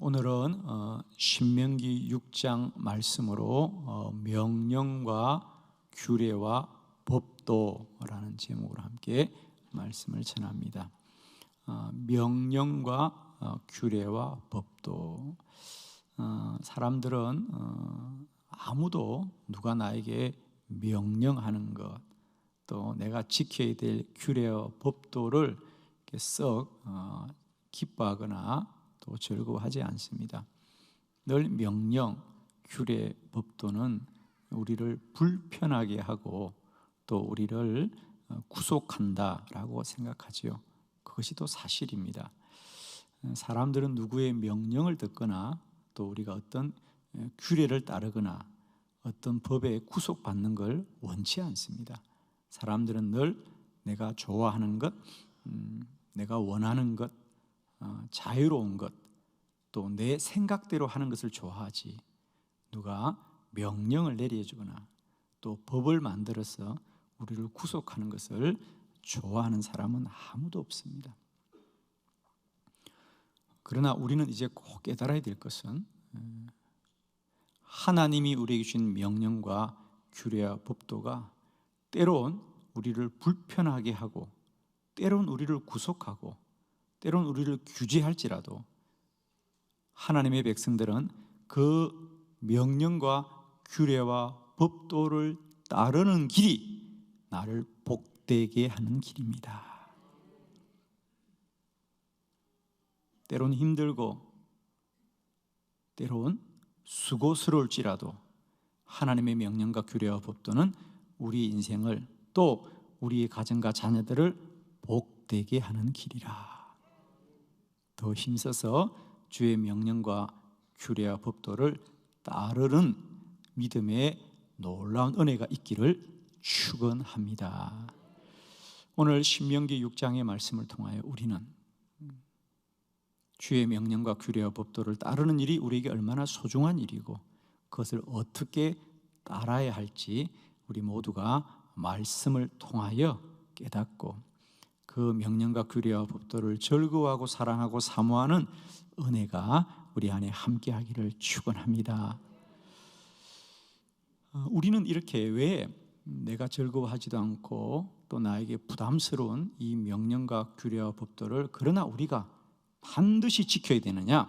오늘은 신명기 6장 말씀으로 명령과 규례와 법도라는 제목으로 함께 말씀을 전합니다. 명령과 규례와 법도. 사람들은 아무도 누가 나에게 명령하는 것, 또 내가 지켜야 될 규례와 법도를 썩 기뻐하거나 또 즐거워하지 않습니다. 늘 명령, 규례, 법도는 우리를 불편하게 하고 또 우리를 구속한다라고 생각하지요. 그것이 또 사실입니다. 사람들은 누구의 명령을 듣거나 또 우리가 어떤 규례를 따르거나 어떤 법에 구속받는 걸 원치 않습니다. 사람들은 늘 내가 좋아하는 것, 내가 원하는 것, 자유로운 것, 또 내 생각대로 하는 것을 좋아하지, 누가 명령을 내려주거나 또 법을 만들어서 우리를 구속하는 것을 좋아하는 사람은 아무도 없습니다. 그러나 우리는 이제 꼭 깨달아야 될 것은 하나님이 우리에게 주신 명령과 규례와 법도가 때론 우리를 불편하게 하고 때론 우리를 구속하고 때론 우리를 규제할지라도 하나님의 백성들은 그 명령과 규례와 법도를 따르는 길이 나를 복되게 하는 길입니다. 때론 힘들고 때론 수고스러울지라도 하나님의 명령과 규례와 법도는 우리 인생을 또 우리의 가정과 자녀들을 복되게 하는 길이라. 더 힘써서 주의 명령과 규례와 법도를 따르는 믿음의 놀라운 은혜가 있기를 축원합니다. 오늘 신명기 6장의 말씀을 통하여 우리는 주의 명령과 규례와 법도를 따르는 일이 우리에게 얼마나 소중한 일이고 그것을 어떻게 따라야 할지 우리 모두가 말씀을 통하여 깨닫고 그 명령과 규례와 법도를 즐거워하고 사랑하고 사모하는 은혜가 우리 안에 함께하기를 축원합니다. 우리는 이렇게 왜 내가 즐거워하지도 않고 또 나에게 부담스러운 이 명령과 규례와 법도를 그러나 우리가 반드시 지켜야 되느냐?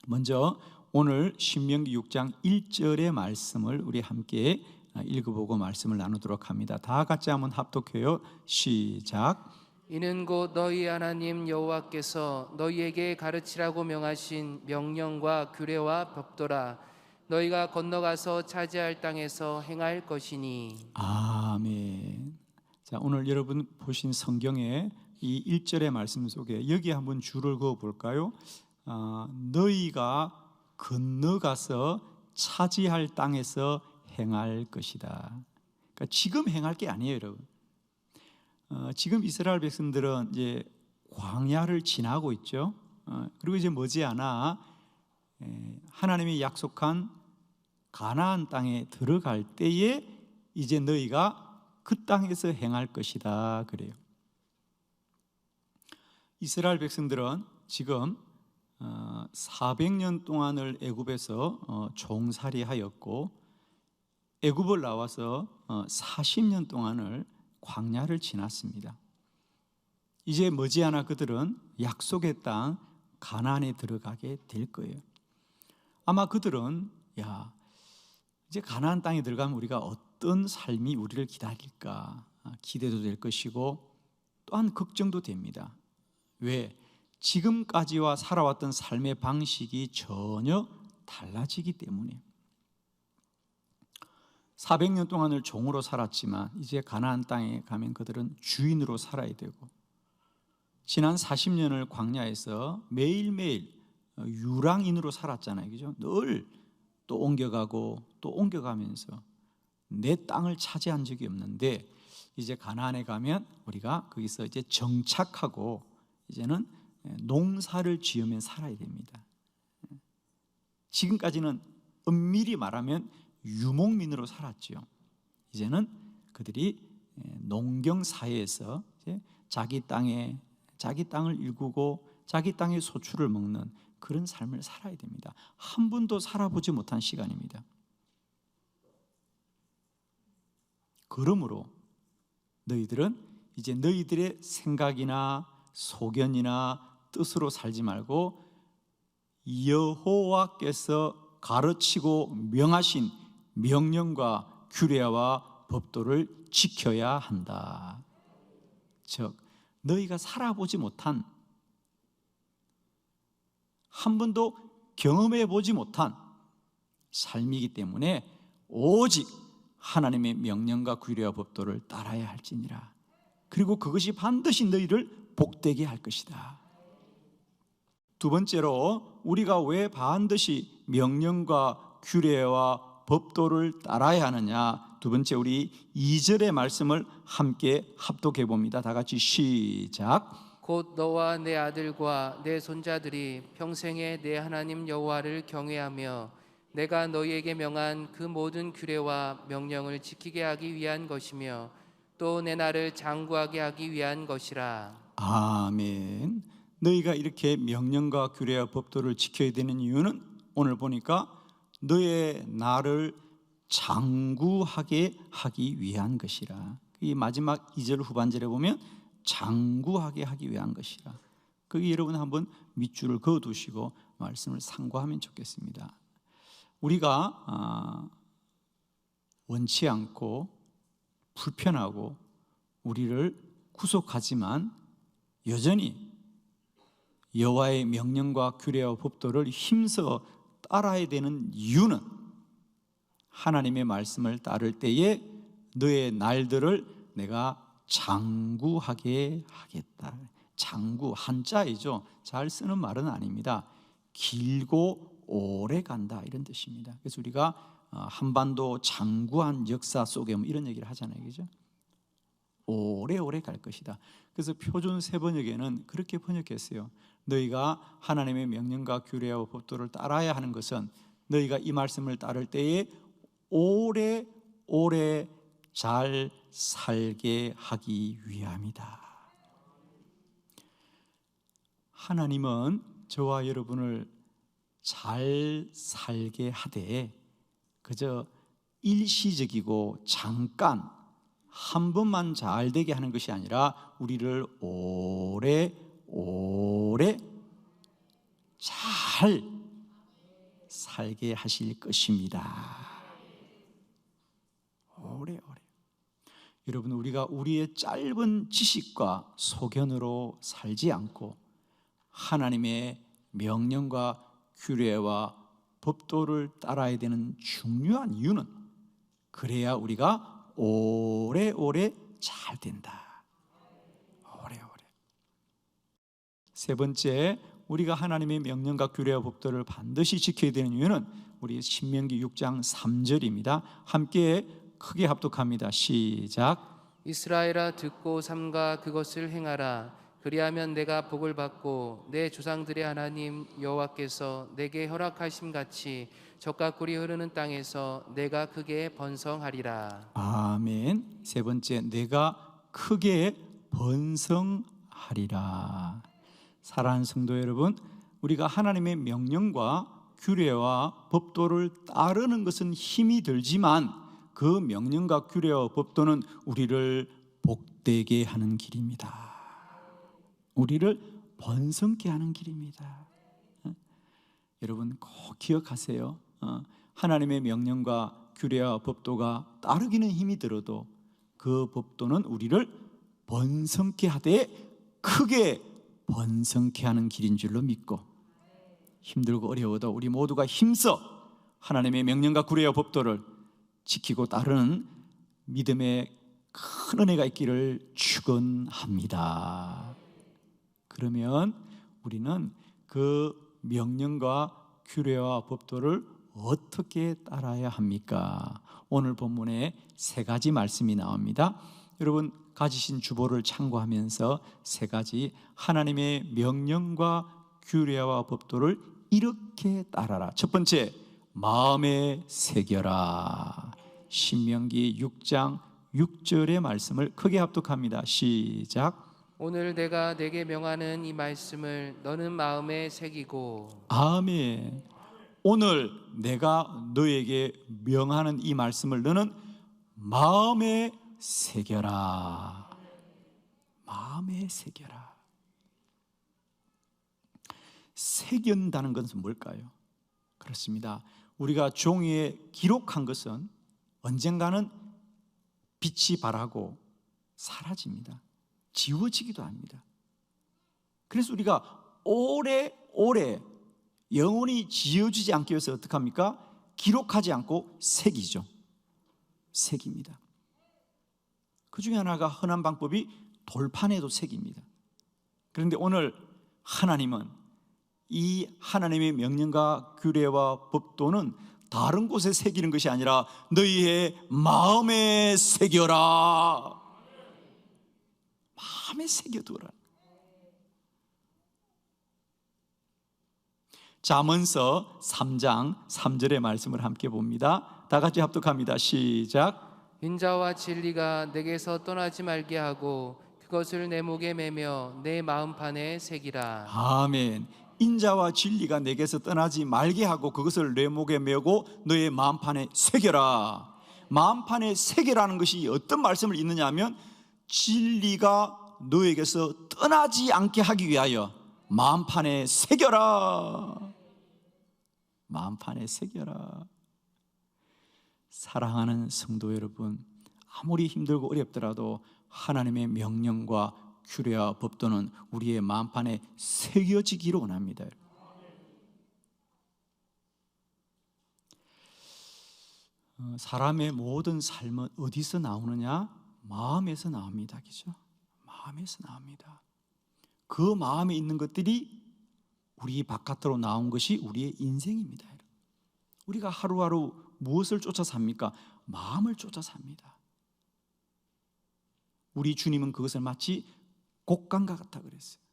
먼저 오늘 신명기 6장 1절의 말씀을 우리 함께 읽어보고 말씀을 나누도록 합니다. 다 같이 한번 합독해요. 시작. 이는 곧 너희 하나님 여호와께서 너희에게 가르치라고 명하신 명령과 규례와 법도라. 너희가 건너가서 차지할 땅에서 행할 것이니. 아멘. 자, 오늘 여러분 보신 성경의 이 1절의 말씀 속에 여기 한번 줄을 그어 볼까요? 너희가 건너가서 차지할 땅에서 행할 것이다. 그러니까 지금 행할 게 아니에요, 여러분. 지금 이스라엘 백성들은 이제 광야를 지나고 있죠. 그리고 이제 머지않아 하나님이 약속한 가나안 땅에 들어갈 때에 이제 너희가 그 땅에서 행할 것이다 그래요. 이스라엘 백성들은 지금 400년 동안을 애굽에서 종살이하였고 애굽을 나와서 40년 동안을 광야를 지났습니다. 이제 머지않아 그들은 약속의 땅 가나안에 들어가게 될 거예요. 아마 그들은 이제 가나안 땅에 들어가면 우리가 어떤 삶이 우리를 기다릴까 기대도 될 것이고 또한 걱정도 됩니다. 왜? 지금까지와 살아왔던 삶의 방식이 전혀 달라지기 때문에 400년 동안을 종으로 살았지만 이제 가나안 땅에 가면 그들은 주인으로 살아야 되고 지난 40년을 광야에서 매일매일 유랑인으로 살았잖아요. 그죠? 늘 또 옮겨가고 또 옮겨가면서 내 땅을 차지한 적이 없는데 이제 가나안에 가면 우리가 거기서 이제 정착하고 이제는 농사를 지으면 살아야 됩니다. 지금까지는 엄밀히 말하면 유목민으로 살았죠. 이제는 그들이 농경 사회에서 이제 자기 땅을 일구고 자기 땅의 소출을 먹는 그런 삶을 살아야 됩니다. 한 번도 살아보지 못한 시간입니다. 그러므로 너희들은 이제 너희들의 생각이나 소견이나 뜻으로 살지 말고 여호와께서 가르치고 명하신 명령과 규례와 법도를 지켜야 한다. 즉 너희가 살아보지 못한, 한 번도 경험해 보지 못한 삶이기 때문에 오직 하나님의 명령과 규례와 법도를 따라야 할지니라. 그리고 그것이 반드시 너희를 복되게 할 것이다. 두 번째로 우리가 왜 반드시 명령과 규례와 법도를 따라야 하느냐, 두 번째 우리 2절의 말씀을 함께 합독해 봅니다. 다 같이 시작. 곧 너와 내 아들과 내 손자들이 평생에 내 하나님 여호와를 경외하며 내가 너희에게 명한 그 모든 규례와 명령을 지키게 하기 위한 것이며 또 내 나를 장구하게 하기 위한 것이라. 아멘. 너희가 이렇게 명령과 규례와 법도를 지켜야 되는 이유는 오늘 보니까 너의 나를 장구하게 하기 위한 것이라. 이 마지막 2절 후반절에 보면 장구하게 하기 위한 것이라. 거기 여러분 한번 밑줄을 그어두시고 말씀을 상고하면 좋겠습니다. 우리가 원치 않고 불편하고 우리를 구속하지만 여전히 여호와의 명령과 규례와 법도를 힘써 따라야 되는 이유는 하나님의 말씀을 따를 때에 너의 날들을 내가 장구하게 하겠다. 장구, 한자이죠. 잘 쓰는 말은 아닙니다. 길고 오래 간다 이런 뜻입니다. 그래서 우리가 한반도 장구한 역사 속에 뭐 이런 얘기를 하잖아요, 그죠? 오래오래 갈 것이다. 그래서 표준 세번역에는 그렇게 번역했어요. 너희가 하나님의 명령과 규례와 법도를 따라야 하는 것은 너희가 이 말씀을 따를 때에 오래오래 잘 살게 하기 위함이다. 하나님은 저와 여러분을 잘 살게 하되 그저 일시적이고 잠깐 한 번만 잘 되게 하는 것이 아니라 우리를 오래오래 잘 살게 하실 것입니다. 오래오래. 여러분, 우리가 우리의 짧은 지식과 소견으로 살지 않고 하나님의 명령과 규례와 법도를 따라야 되는 중요한 이유는 그래야 우리가 오래오래 잘 된다. 오래오래. 세 번째, 우리가 하나님의 명령과 규례와 법도를 반드시 지켜야 되는 이유는 우리 신명기 6장 3절입니다. 함께 크게 합독합니다. 시작. 이스라엘아 듣고 삼가 그것을 행하라. 그리하면 내가 복을 받고 내 조상들의 하나님 여호와께서 내게 허락하심 같이 젖과 꿀이 흐르는 땅에서 내가 크게 번성하리라. 아멘. 세 번째, 내가 크게 번성하리라. 사랑하는 성도 여러분, 우리가 하나님의 명령과 규례와 법도를 따르는 것은 힘이 들지만 그 명령과 규례와 법도는 우리를 복되게 하는 길입니다. 우리를 번성케 하는 길입니다. 여러분 꼭 기억하세요. 하나님의 명령과 규례와 법도가 따르기는 힘이 들어도 그 법도는 우리를 번성케 하되 크게 번성케 하는 길인 줄로 믿고 힘들고 어려워도 우리 모두가 힘써 하나님의 명령과 규례와 법도를 지키고 따르는 믿음의 큰 은혜가 있기를 축원합니다. 그러면 우리는 그 명령과 규례와 법도를 어떻게 따라야 합니까? 오늘 본문에 세 가지 말씀이 나옵니다. 여러분 가지신 주보를 참고하면서 세 가지 하나님의 명령과 규례와 법도를 이렇게 따라라. 첫 번째, 마음에 새겨라. 신명기 6장 6절의 말씀을 크게 합독합니다. 시작. 오늘 내가 내게 명하는 이 말씀을 너는 마음에 새기고. 아멘. 오늘 내가 너에게 명하는 이 말씀을 너는 마음에 새겨라. 마음에 새겨라. 새긴다는 것은 뭘까요? 그렇습니다. 우리가 종이에 기록한 것은 언젠가는 빛이 발하고 사라집니다. 지워지기도 합니다. 그래서 우리가 오래오래 영원히 지워지지 않기 위해서 어떻게 합니까? 기록하지 않고 새기죠. 새깁니다. 그 중에 하나가 흔한 방법이 돌판에도 새깁니다. 그런데 오늘 하나님은 이 하나님의 명령과 규례와 법도는 다른 곳에 새기는 것이 아니라 너희의 마음에 새겨라. 마음에 새겨두라. 잠언서 3장 3절의 말씀을 함께 봅니다. 다 같이 합독합니다. 시작. 인자와 진리가 내게서 떠나지 말게 하고 그것을 내 목에 매며 내 마음판에 새기라. 아멘. 인자와 진리가 내게서 떠나지 말게 하고 그것을 내 목에 메고 너의 마음판에 새겨라. 마음판에 새겨라는 것이 어떤 말씀을 있느냐 하면 진리가 너에게서 떠나지 않게 하기 위하여 마음판에 새겨라. 마음판에 새겨라. 사랑하는 성도 여러분, 아무리 힘들고 어렵더라도 하나님의 명령과 규례와 법도는 우리의 마음판에 새겨지기를 원합니다. 사람의 모든 삶은 어디서 나오느냐? 마음에서 나옵니다. 그죠? 마음에서 나옵니다. 그 마음에 있는 것들이 우리 바깥으로 나온 것이 우리의 인생입니다. 우리가 하루하루 무엇을 쫓아 삽니까? 마음을 쫓아 삽니다. 우리 주님은 그것을 마치 곡간과 같다 그랬어요.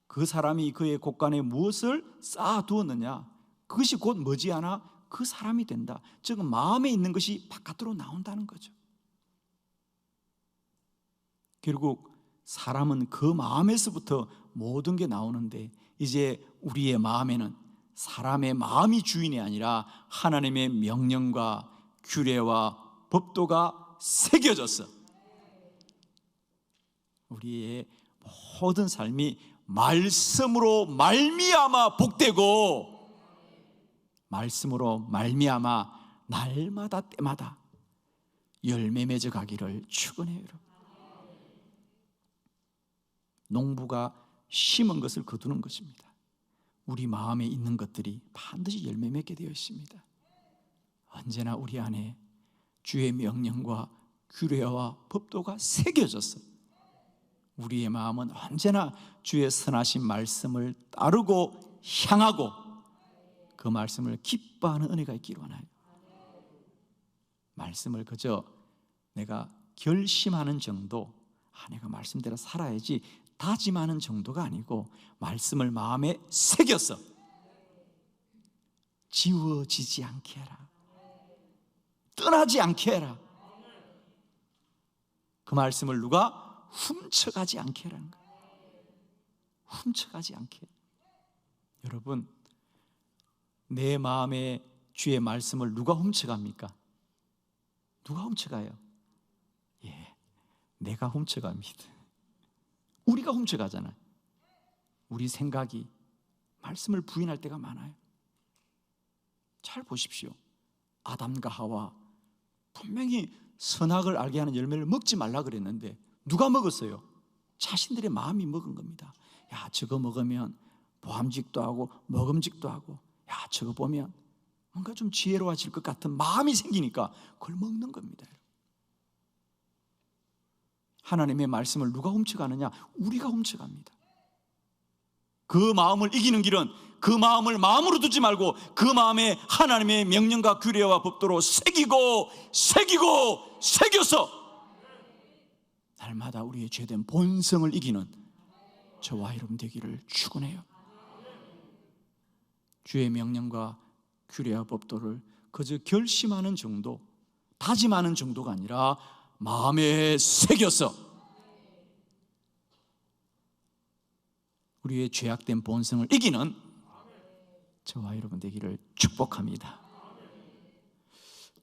그 사람이 그의 곡간에 무엇을 쌓아두었느냐, 그것이 곧 머지않아 그 사람이 된다. 즉 마음에 있는 것이 바깥으로 나온다는 거죠. 결국 사람은 그 마음에서부터 모든 게 나오는데, 이제 우리의 마음에는 사람의 마음이 주인이 아니라 하나님의 명령과 규례와 법도가 새겨졌어. 우리의 모든 삶이 말씀으로 말미암아 복되고, 말씀으로 말미암아 날마다 때마다 열매 맺어 가기를 축원해요. 농부가 심은 것을 거두는 것입니다. 우리 마음에 있는 것들이 반드시 열매 맺게 되어 있습니다. 언제나 우리 안에 주의 명령과 규례와 법도가 새겨졌어. 우리의 마음은 언제나 주의 선하신 말씀을 따르고 향하고 그 말씀을 기뻐하는 은혜가 있기를 원해요. 말씀을 그저 내가 결심하는 정도, 내가 말씀대로 살아야지 다짐하는 정도가 아니고 말씀을 마음에 새겼어. 지워지지 않게 해라. 떠나지 않게 해라. 그 말씀을 누가 훔쳐가지 않게 하라는 거예요. 훔쳐가지 않게. 여러분, 내 마음에 주의 말씀을 누가 훔쳐갑니까? 누가 훔쳐가요? 예, 내가 훔쳐갑니다. 우리가 훔쳐가잖아요. 우리 생각이 말씀을 부인할 때가 많아요. 잘 보십시오. 아담과 하와 분명히 선악을 알게 하는 열매를 먹지 말라 그랬는데 누가 먹었어요? 자신들의 마음이 먹은 겁니다. 야, 저거 먹으면 보암직도 하고 먹음직도 하고, 야, 저거 보면 뭔가 좀 지혜로워질 것 같은 마음이 생기니까 그걸 먹는 겁니다. 하나님의 말씀을 누가 훔쳐가느냐? 우리가 훔쳐갑니다. 그 마음을 이기는 길은 그 마음을 마음으로 두지 말고 그 마음에 하나님의 명령과 규례와 법도로 새기고 새겨서 날마다 우리의 죄된 본성을 이기는 저와 여러분 되기를 축원해요. 주의 명령과 규례와 법도를 그저 결심하는 정도, 다짐하는 정도가 아니라 마음에 새겨서 우리의 죄악된 본성을 이기는 저와 여러분 되기를 축복합니다.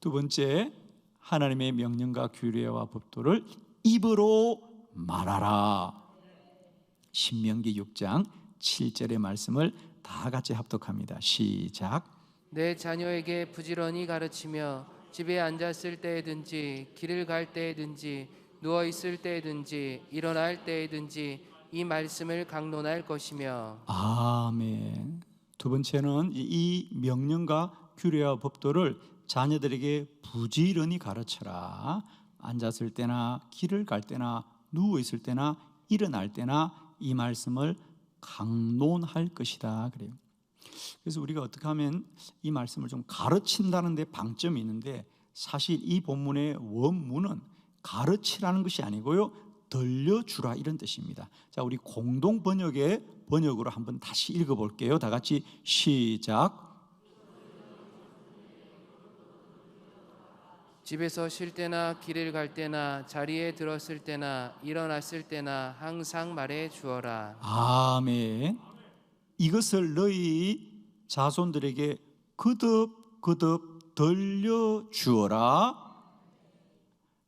두 번째, 하나님의 명령과 규례와 법도를 입으로 말하라. 신명기 6장 7절의 말씀을 다 같이 합독합니다. 시작. 내 자녀에게 부지런히 가르치며 집에 앉았을 때에든지 길을 갈 때에든지 누워 있을 때에든지 일어날 때에든지 이 말씀을 강론할 것이며. 아멘. 두 번째는 이 명령과 규례와 법도를 자녀들에게 부지런히 가르쳐라. 앉았을 때나 길을 갈 때나 누워 있을 때나 일어날 때나 이 말씀을 강론할 것이다 그래요. 그래서 우리가 어떻게 하면 이 말씀을 좀 가르친다는 데 방점이 있는데, 사실 이 본문의 원문은 가르치라는 것이 아니고요, 들려주라 이런 뜻입니다. 자, 우리 공동 번역의 번역으로 한번 다시 읽어볼게요. 다 같이 시작. 집에서 쉴 때나 길을 갈 때나 자리에 들었을 때나 일어났을 때나 항상 말해 주어라. 아멘. 이것을 너희 자손들에게 거듭 들려주어라.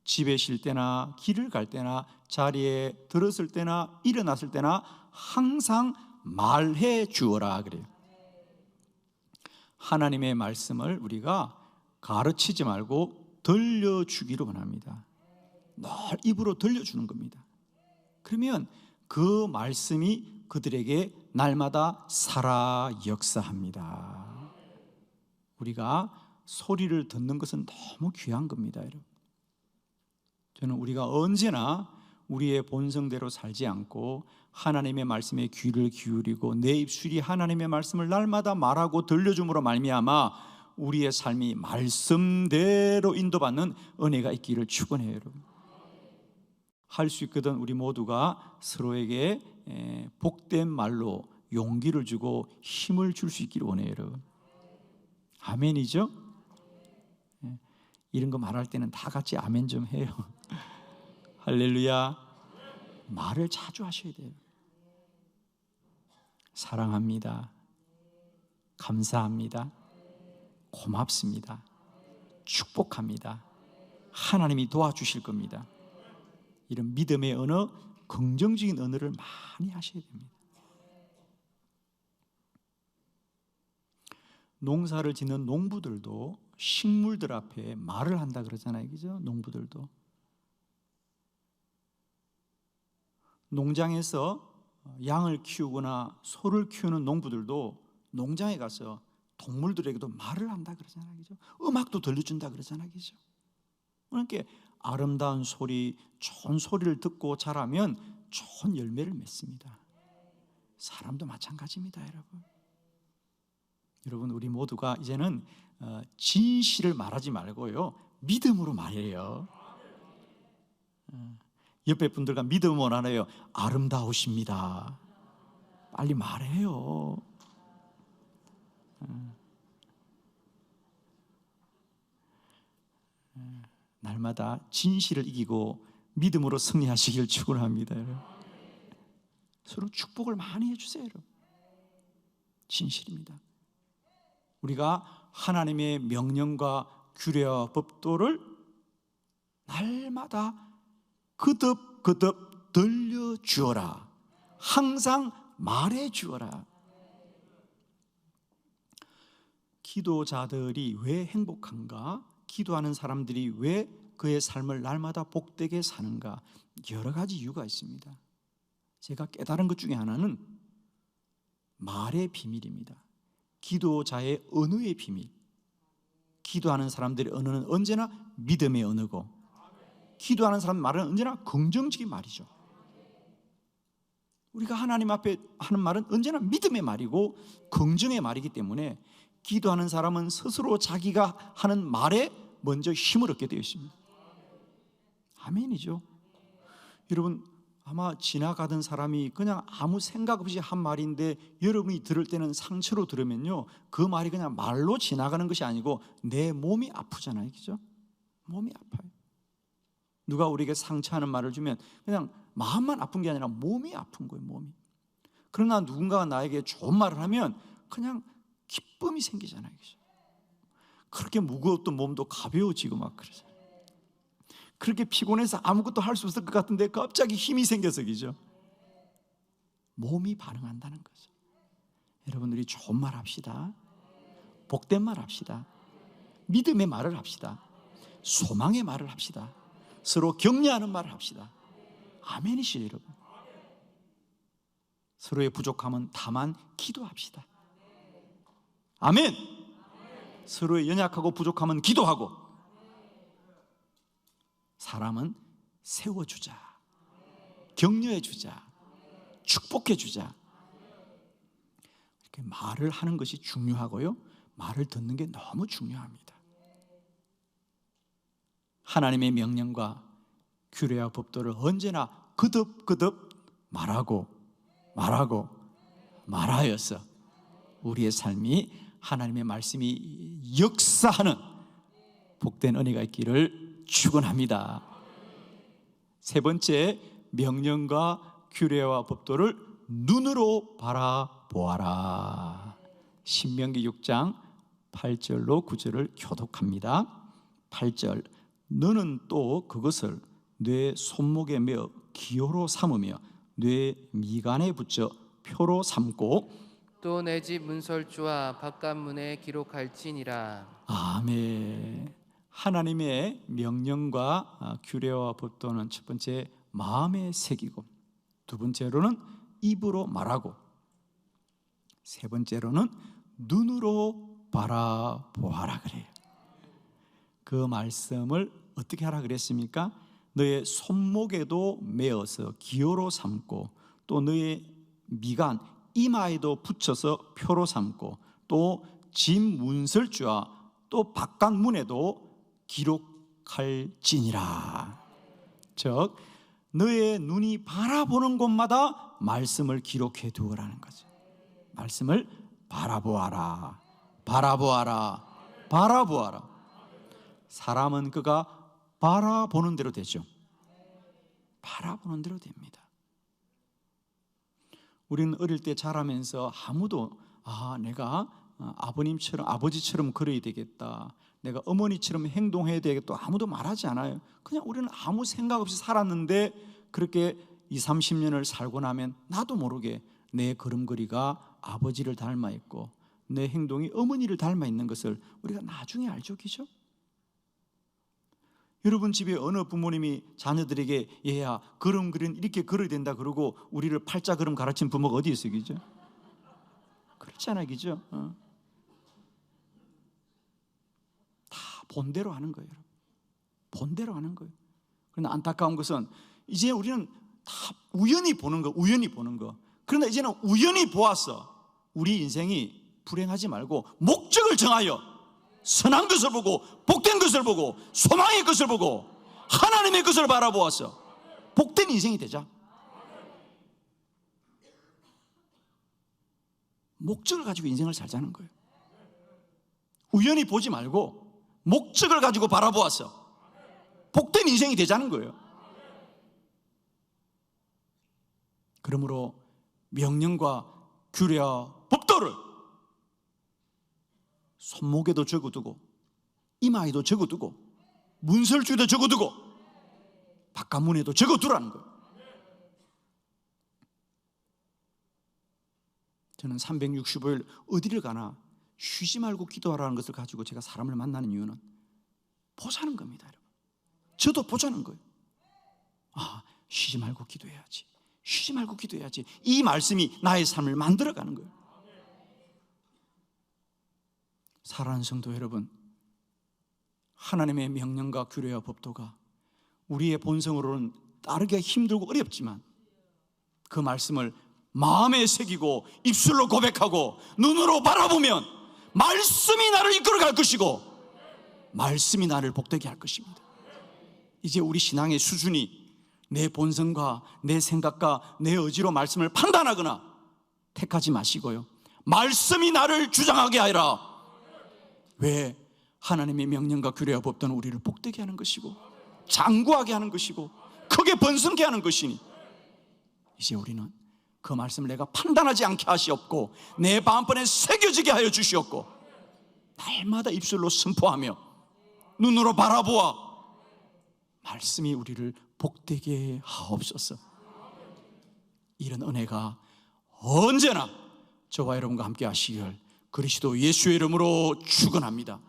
집에 쉴 때나 길을 갈 때나 자리에 들었을 때나 일어났을 때나 항상 말해 주어라 그래요. 하나님의 말씀을 우리가 가르치지 말고 들려주기로 원합니다. 늘 입으로 들려주는 겁니다. 그러면 그 말씀이 그들에게 날마다 살아 역사합니다. 우리가 소리를 듣는 것은 너무 귀한 겁니다, 여러분. 저는 우리가 언제나 우리의 본성대로 살지 않고 하나님의 말씀에 귀를 기울이고 내 입술이 하나님의 말씀을 날마다 말하고 들려줌으로 말미암아 우리의 삶이 말씀대로 인도받는 은혜가 있기를 축원해요, 여러분. 할 수 있거든 우리 모두가 서로에게 복된 말로 용기를 주고 힘을 줄 수 있기를 원해요, 여러분. 아멘이죠? 이런 거 말할 때는 다 같이 아멘 좀 해요. 할렐루야. 말을 자주 하셔야 돼요. 사랑합니다. 감사합니다. 고맙습니다. 축복합니다. 하나님이 도와주실 겁니다. 이런 믿음의 언어, 긍정적인 언어를 많이 하셔야 됩니다. 농사를 짓는 농부들도 식물들 앞에 말을 한다 그러잖아요, 그죠? 농부들도 농장에서 양을 키우거나 소를 키우는 농부들도 농장에 가서 동물들에게도 말을 한다 그러잖아요, 그죠? 음악도 들려준다 그러잖아요, 그죠? 그러니까 아름다운 소리, 좋은 소리를 듣고 자라면 좋은 열매를 맺습니다. 사람도 마찬가지입니다, 여러분. 여러분, 우리 모두가 이제는 진실을 말하지 말고요, 믿음으로 말해요. 옆에 분들과 믿음으로 말해요. 아름다우십니다. 빨리 말해요. 날마다 진실을 이기고 믿음으로 승리하시길 축원합니다. 서로 축복을 많이 해주세요, 여러분. 진실입니다. 우리가 하나님의 명령과 규례와 법도를 날마다 거듭 들려주어라. 항상 말해주어라. 기도자들이 왜 행복한가? 기도하는 사람들이 왜 그의 삶을 날마다 복되게 사는가? 여러 가지 이유가 있습니다. 제가 깨달은 것 중에 하나는 말의 비밀입니다. 기도자의 언어의 비밀. 기도하는 사람들의 언어는 언제나 믿음의 언어고, 기도하는 사람 말은 언제나 긍정적인 말이죠. 우리가 하나님 앞에 하는 말은 언제나 믿음의 말이고 긍정의 말이기 때문에 기도하는 사람은 스스로 자기가 하는 말에 먼저 힘을 얻게 되어 있습니다. 아멘이죠. 여러분, 아마 지나가던 사람이 그냥 아무 생각 없이 한 말인데 여러분이 들을 때는 상처로 들으면요, 그 말이 그냥 말로 지나가는 것이 아니고 내 몸이 아프잖아요, 그죠? 몸이 아파요. 누가 우리에게 상처하는 말을 주면 그냥 마음만 아픈 게 아니라 몸이 아픈 거예요, 몸이. 그러나 누군가가 나에게 좋은 말을 하면 그냥 기쁨이 생기잖아요. 그렇게 무거웠던 몸도 가벼워지고 막 그러잖아요. 그렇게 피곤해서 아무것도 할 수 없을 것 같은데 갑자기 힘이 생겨서 그죠? 몸이 반응한다는 거죠. 여러분, 우리 좋은 말 합시다. 복된 말 합시다. 믿음의 말을 합시다. 소망의 말을 합시다. 서로 격려하는 말을 합시다. 아멘이시죠, 여러분. 서로의 부족함은 다만 기도합시다. 아멘. 서로의 연약하고 부족함은 기도하고, 사람은 세워주자, 격려해주자, 축복해주자. 이렇게 말을 하는 것이 중요하고요, 말을 듣는 게 너무 중요합니다. 하나님의 명령과 규례와 법도를 언제나 거듭거듭 말하여서 우리의 삶이 하나님의 말씀이 역사하는 복된 은혜가 있기를 축원합니다. 세 번째, 명령과 규례와 법도를 눈으로 바라보아라. 신명기 6장 8절로 9절을 교독합니다. 8절, 너는 또 그것을 뇌 손목에 메어 기호로 삼으며 뇌 미간에 붙여 표로 삼고 또 내 집 문설주와 바깥문에 기록할지니라. 아멘. 하나님의 명령과 규례와 법도는 첫 번째 마음에 새기고, 두 번째로는 입으로 말하고, 세 번째로는 눈으로 바라보아라 그래요. 그 말씀을 어떻게 하라 그랬습니까? 너의 손목에도 메어서 기호로 삼고, 또 너의 미간 이마에도 붙여서 표로 삼고, 또 집 문설주와 또 바깥문에도 기록할지니라. 즉 너의 눈이 바라보는 곳마다 말씀을 기록해 두어라는 거죠. 말씀을 바라보아라. 사람은 그가 바라보는 대로 되죠. 바라보는 대로 됩니다. 우리는 어릴 때 자라면서 아무도 내가 아버지처럼 걸어야 되겠다, 내가 어머니처럼 행동해야 되겠다, 아무도 말하지 않아요. 그냥 우리는 아무 생각 없이 살았는데, 그렇게 20, 30년을 살고 나면 나도 모르게 내 걸음걸이가 아버지를 닮아 있고 내 행동이 어머니를 닮아 있는 것을 우리가 나중에 알죠, 그죠? 여러분 집에 어느 부모님이 자녀들에게 얘야 걸음걸이는 이렇게 걸어야 된다 그러고 우리를 팔자 걸음 가르친 부모가 어디 있어요, 그죠? 그렇잖아요, 그죠? 다 본대로 하는 거예요. 본대로 하는 거예요. 그러나 안타까운 것은 이제 우리는 다 우연히 보는 거. 그러나 이제는 우연히 보았어. 우리 인생이 불행하지 말고 목적을 정하여 선한 것을 보고 복된 것을 보고 소망의 것을 보고 하나님의 것을 바라보았어. 복된 인생이 되자. 목적을 가지고 인생을 살자는 거예요. 우연히 보지 말고 목적을 가지고 바라보았어. 복된 인생이 되자는 거예요. 그러므로 명령과 규례와 법도를 손목에도 적어두고 이마에도 적어두고 문설주에도 적어두고 바깥문에도 적어두라는 거예요. 저는 365일 어디를 가나 쉬지 말고 기도하라는 것을 가지고 제가 사람을 만나는 이유는 보자는 겁니다, 여러분. 저도 보자는 거예요. 쉬지 말고 기도해야지. 쉬지 말고 기도해야지. 이 말씀이 나의 삶을 만들어가는 거예요. 사랑하는 성도 여러분, 하나님의 명령과 규례와 법도가 우리의 본성으로는 따르기가 힘들고 어렵지만 그 말씀을 마음에 새기고 입술로 고백하고 눈으로 바라보면 말씀이 나를 이끌어갈 것이고 말씀이 나를 복되게 할 것입니다. 이제 우리 신앙의 수준이 내 본성과 내 생각과 내 의지로 말씀을 판단하거나 택하지 마시고요, 말씀이 나를 주장하게 하여라. 왜? 하나님의 명령과 규례와 법도는 우리를 복되게 하는 것이고 장구하게 하는 것이고 크게 번성케 하는 것이니 이제 우리는 그 말씀을 내가 판단하지 않게 하시옵고 내 마음판에 새겨지게 하여 주시옵고 날마다 입술로 선포하며 눈으로 바라보아 말씀이 우리를 복되게 하옵소서. 이런 은혜가 언제나 저와 여러분과 함께 하시길 그리스도 예수의 이름으로 축원합니다.